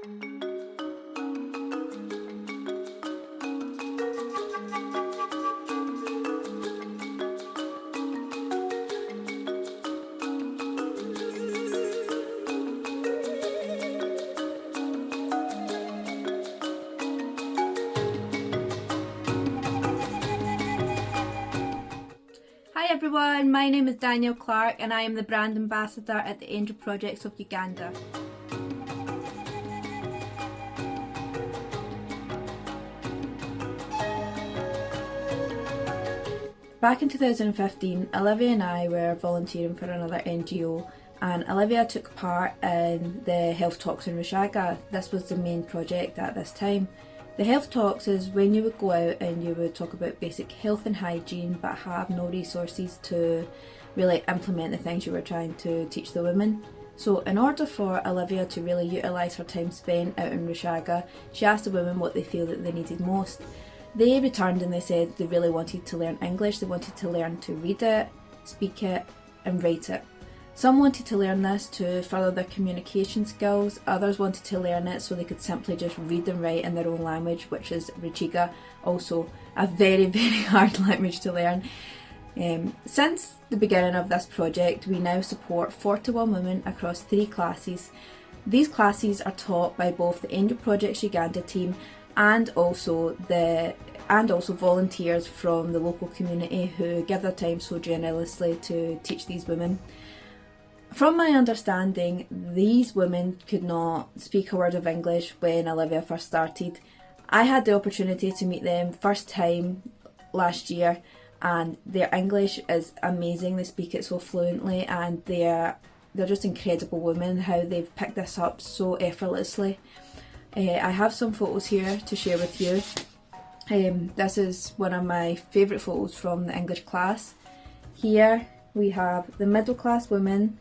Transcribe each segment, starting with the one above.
Hi everyone, my name is Danielle Clark and I am the brand ambassador at the Angel Projects of Uganda. Back in 2015, Olivia and I were volunteering for another NGO, and Olivia took part in the Health Talks in Rushaga. This was the main project at this time. The Health Talks is when you would go out and you would talk about basic health and hygiene but have no resources to really implement the things you were trying to teach the women. So in order for Olivia to really utilise her time spent out in Rushaga, she asked the women what they feel that they needed most. They returned and they said they really wanted to learn English, they wanted to learn to read it, speak it and write it. Some wanted to learn this to further their communication skills, others wanted to learn it so they could simply just read and write in their own language, which is Ruchiga, also a very, very hard language to learn. Since the beginning of this project, we now support 41 women across 3 classes. These classes are taught by both the Angel Projects Uganda team and also volunteers from the local community who give their time so generously to teach these women. From my understanding, these women could not speak a word of English when Olivia first started. I had the opportunity to meet them first time last year and their English is amazing. They speak it so fluently and they're just incredible women, how they've picked this up so effortlessly. I have some photos here to share with you. This is one of my favourite photos from the English class. Here we have the middle class women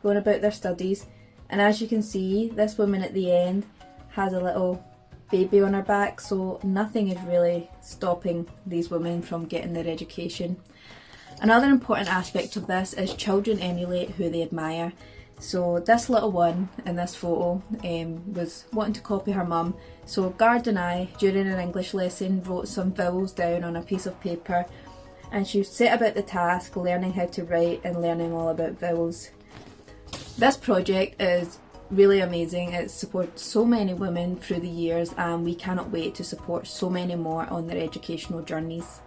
going about their studies, and as you can see, this woman at the end has a little baby on her back, so nothing is really stopping these women from getting their education. Another important aspect of this is children emulate who they admire. So this little one in this photo was wanting to copy her mum, so Gard and I during an English lesson wrote some vowels down on a piece of paper and she set about the task learning how to write and learning all about vowels. This project is really amazing. It's supported so many women through the years and we cannot wait to support so many more on their educational journeys.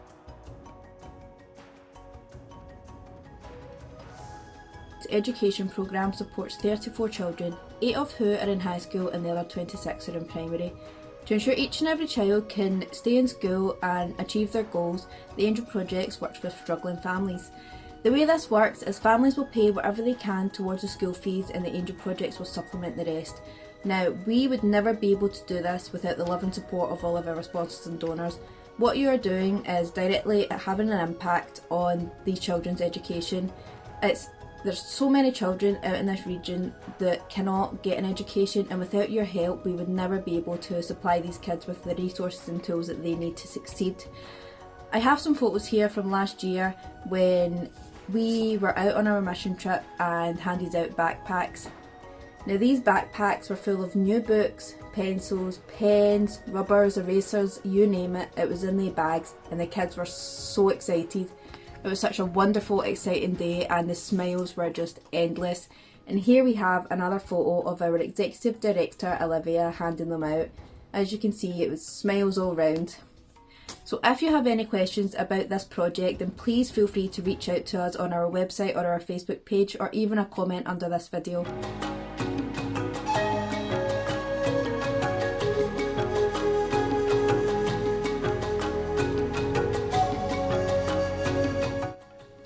The education programme supports 34 children, 8 of who are in high school and the other 26 are in primary. To ensure each and every child can stay in school and achieve their goals, the Angel Projects works with struggling families. The way this works is families will pay whatever they can towards the school fees and the Angel Projects will supplement the rest. Now, we would never be able to do this without the love and support of all of our sponsors and donors. What you are doing is directly having an impact on these children's education. There's so many children out in this region that cannot get an education, and without your help we would never be able to supply these kids with the resources and tools that they need to succeed. I have some photos here from last year when we were out on our mission trip and handed out backpacks. Now these backpacks were full of new books, pencils, pens, rubbers, erasers, you name it, it was in the bags and the kids were so excited. It was such a wonderful, exciting day and the smiles were just endless. And here we have another photo of our executive director Olivia handing them out. As you can see, it was smiles all round. So if you have any questions about this project, then please feel free to reach out to us on our website or our Facebook page, or even a comment under this video.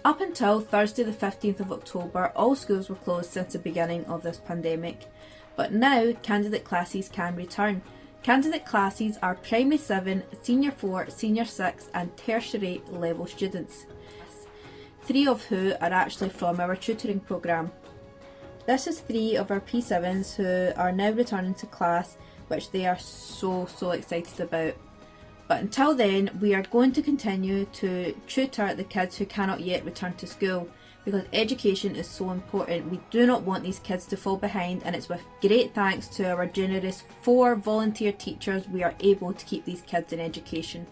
Up until Thursday the 15th of October, all schools were closed since the beginning of this pandemic. But now, candidate classes can return. Candidate classes are Primary 7, Senior 4, Senior 6 and Tertiary level students, 3 of who are actually from our tutoring programme. This is 3 of our P7s who are now returning to class, which they are so excited about. But until then, we are going to continue to tutor the kids who cannot yet return to school. because education is so important. We do not want these kids to fall behind, and it's with great thanks to our generous 4 volunteer teachers we are able to keep these kids in education.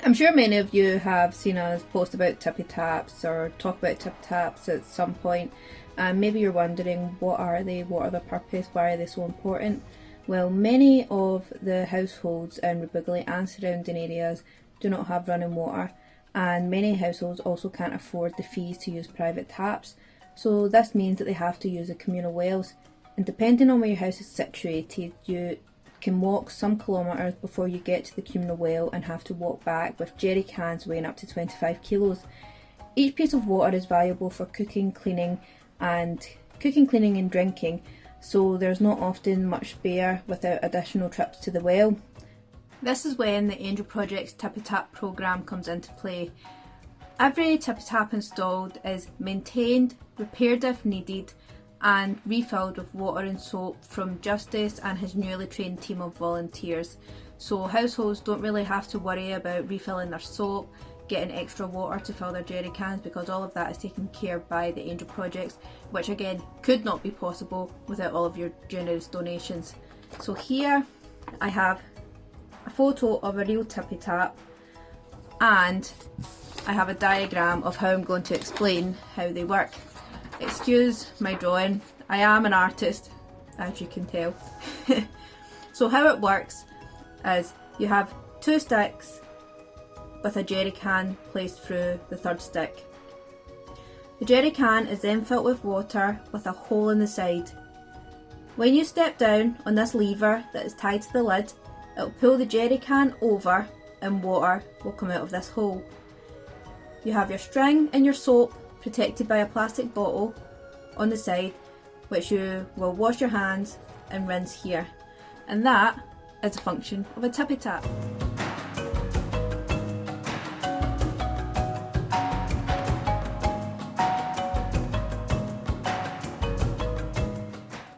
I'm sure many of you have seen us post about Tippy Taps or talk about Tippy Taps at some point, and maybe you're wondering, what are they, what are their purpose, why are they so important? Well, many of the households in Rubugly and surrounding areas do not have running water, and many households also can't afford the fees to use private taps, so this means that they have to use the communal wells, and depending on where your house is situated, you can walk some kilometres before you get to the communal well and have to walk back with jerry cans weighing up to 25 kilos. Each piece of water is valuable for cooking, cleaning and drinking, so there's not often much spare without additional trips to the well. This is when the Angel Project's Tippy Tap programme comes into play. Every Tippy Tap installed is maintained, repaired if needed, and refilled with water and soap from Justice and his newly trained team of volunteers. So households don't really have to worry about refilling their soap, getting extra water to fill their jerry cans, because all of that is taken care of by the Angel Projects, which again could not be possible without all of your generous donations. So here I have a photo of a real Tippy Tap, and I have a diagram of how I'm going to explain how they work. Excuse my drawing, I am an artist, as you can tell. So how it works is you have 2 sticks with a jerry can placed through the 3rd stick. The jerry can is then filled with water with a hole in the side. When you step down on this lever that is tied to the lid, it will pull the jerry can over and water will come out of this hole. You have your string and your soap protected by a plastic bottle on the side, which you will wash your hands and rinse here. And that is the function of a Tippy Tap.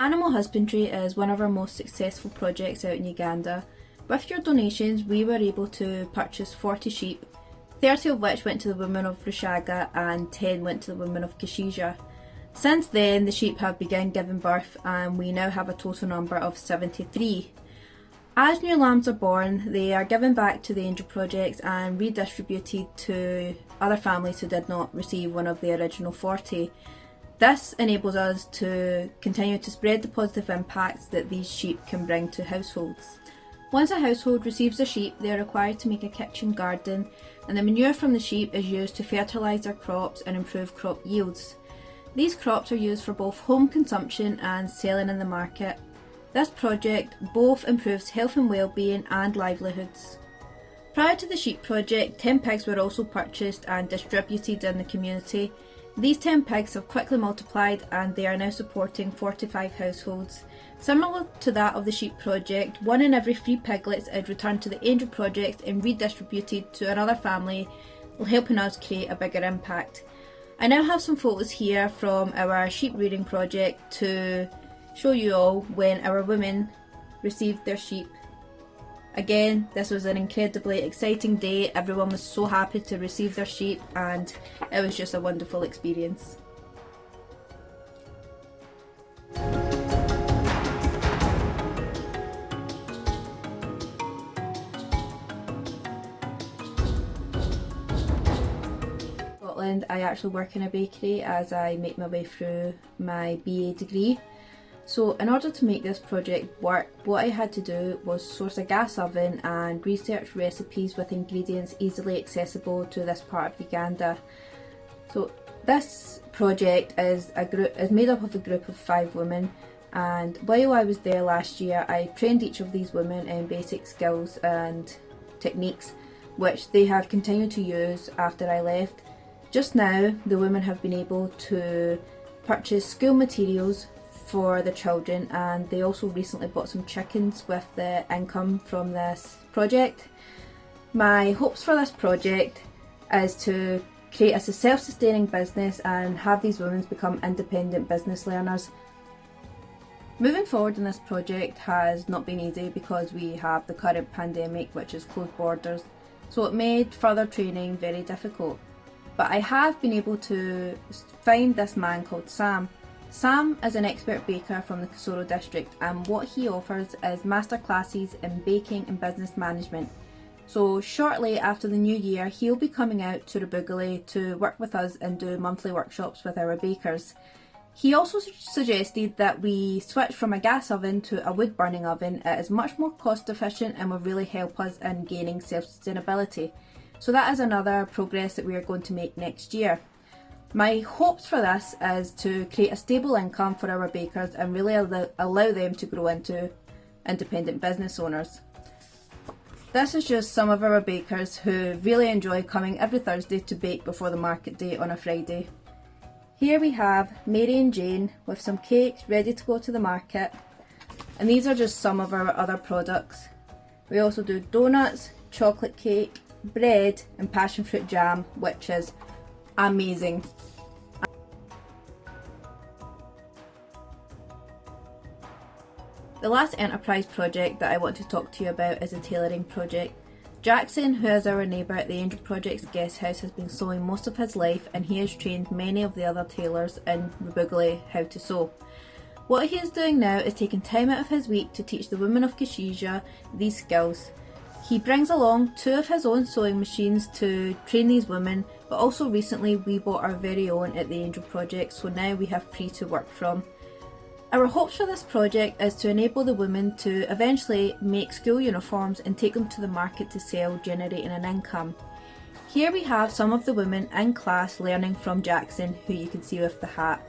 Animal husbandry is one of our most successful projects out in Uganda. With your donations, we were able to purchase 40 sheep, 30 of which went to the women of Rushaga and 10 went to the women of Kashija. Since then, the sheep have begun giving birth and we now have a total number of 73. As new lambs are born, they are given back to the Angel Projects and redistributed to other families who did not receive one of the original 40. This enables us to continue to spread the positive impacts that these sheep can bring to households. Once a household receives a sheep, they are required to make a kitchen garden, and the manure from the sheep is used to fertilise their crops and improve crop yields. These crops are used for both home consumption and selling in the market. This project both improves health and well-being and livelihoods. Prior to the sheep project, 10 pigs were also purchased and distributed in the community. These 10 pigs have quickly multiplied and they are now supporting 45 households. Similar to that of the sheep project, 1 in every 3 piglets is returned to the Angel Project and redistributed to another family, helping us create a bigger impact. I now have some photos here from our sheep rearing project to show you all when our women received their sheep. Again, this was an incredibly exciting day. Everyone was so happy to receive their sheep and it was just a wonderful experience. Scotland, I actually work in a bakery as I make my way through my BA degree. So in order to make this project work, what I had to do was source a gas oven and research recipes with ingredients easily accessible to this part of Uganda. So this project is made up of a group of 5 women, and while I was there last year I trained each of these women in basic skills and techniques which they have continued to use after I left. Just now the women have been able to purchase school materials for the children, and they also recently bought some chickens with the income from this project. My hopes for this project is to create a self-sustaining business and have these women become independent business learners. Moving forward in this project has not been easy because we have the current pandemic which has closed borders so it made further training very difficult. But I have been able to find this man called Sam. Sam is an expert baker from the Kasoro district, and what he offers is masterclasses in baking and business management. So shortly after the new year, he'll be coming out to Rubuguli to work with us and do monthly workshops with our bakers. He also suggested that we switch from a gas oven to a wood burning oven. It is much more cost efficient and will really help us in gaining self-sustainability. So that is another progress that we are going to make next year. My hopes for this is to create a stable income for our bakers and really allow them to grow into independent business owners. This is just some of our bakers who really enjoy coming every Thursday to bake before the market day on a Friday. Here we have Mary and Jane with some cakes ready to go to the market, and these are just some of our other products. We also do donuts, chocolate cake, bread and passion fruit jam, which is amazing. The last enterprise project that I want to talk to you about is a tailoring project. Jackson, who is our neighbour at the Angel Project's guest house, has been sewing most of his life, and he has trained many of the other tailors in Rubuguli how to sew. What he is doing now is taking time out of his week to teach the women of Kashija these skills. He brings along 2 of his own sewing machines to train these women, but also recently we bought our very own at the Angel Project, so now we have 3 to work from. Our hopes for this project is to enable the women to eventually make school uniforms and take them to the market to sell, generating an income. Here we have some of the women in class learning from Jackson, who you can see with the hat.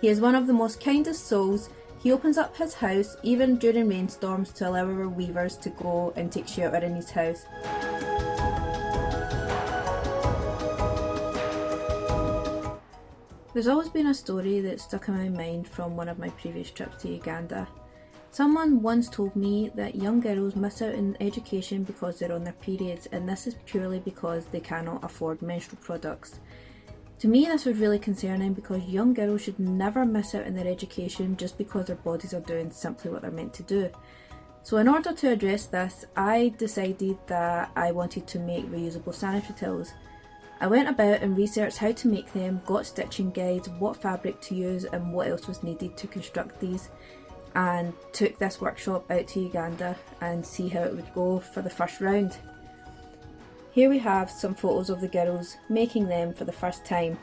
He is one of the most kindest souls. He opens up his house even during rainstorms to allow our weavers to go and take shelter in his house. There's always been a story that stuck in my mind from one of my previous trips to Uganda. Someone once told me that young girls miss out in education because they're on their periods, and this is purely because they cannot afford menstrual products. To me, this was really concerning because young girls should never miss out in their education just because their bodies are doing simply what they're meant to do. So in order to address this, I decided that I wanted to make reusable sanitary tools. I went about and researched how to make them, got stitching guides, what fabric to use and what else was needed to construct these, and took this workshop out to Uganda and see how it would go for the first round. Here we have some photos of the girls making them for the first time.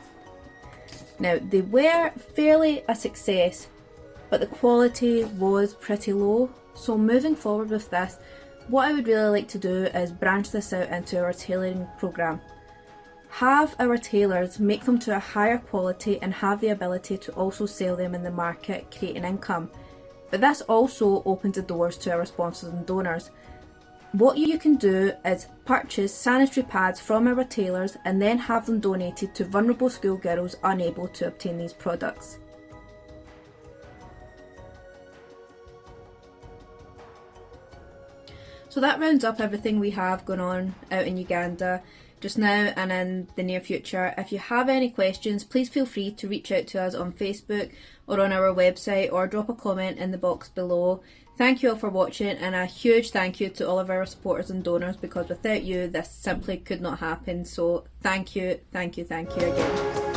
Now they were fairly a success, but the quality was pretty low, so moving forward with this, what I would really like to do is branch this out into our tailoring programme. Have our tailors make them to a higher quality and have the ability to also sell them in the market, creating income. But this also opens the doors to our sponsors and donors. What you can do is purchase sanitary pads from our tailors and then have them donated to vulnerable schoolgirls unable to obtain these products. So that rounds up everything we have going on out in Uganda just now and in the near future. If you have any questions, please feel free to reach out to us on Facebook or on our website, or drop a comment in the box below. Thank you all for watching, and a huge thank you to all of our supporters and donors, because without you this simply could not happen. So thank you again.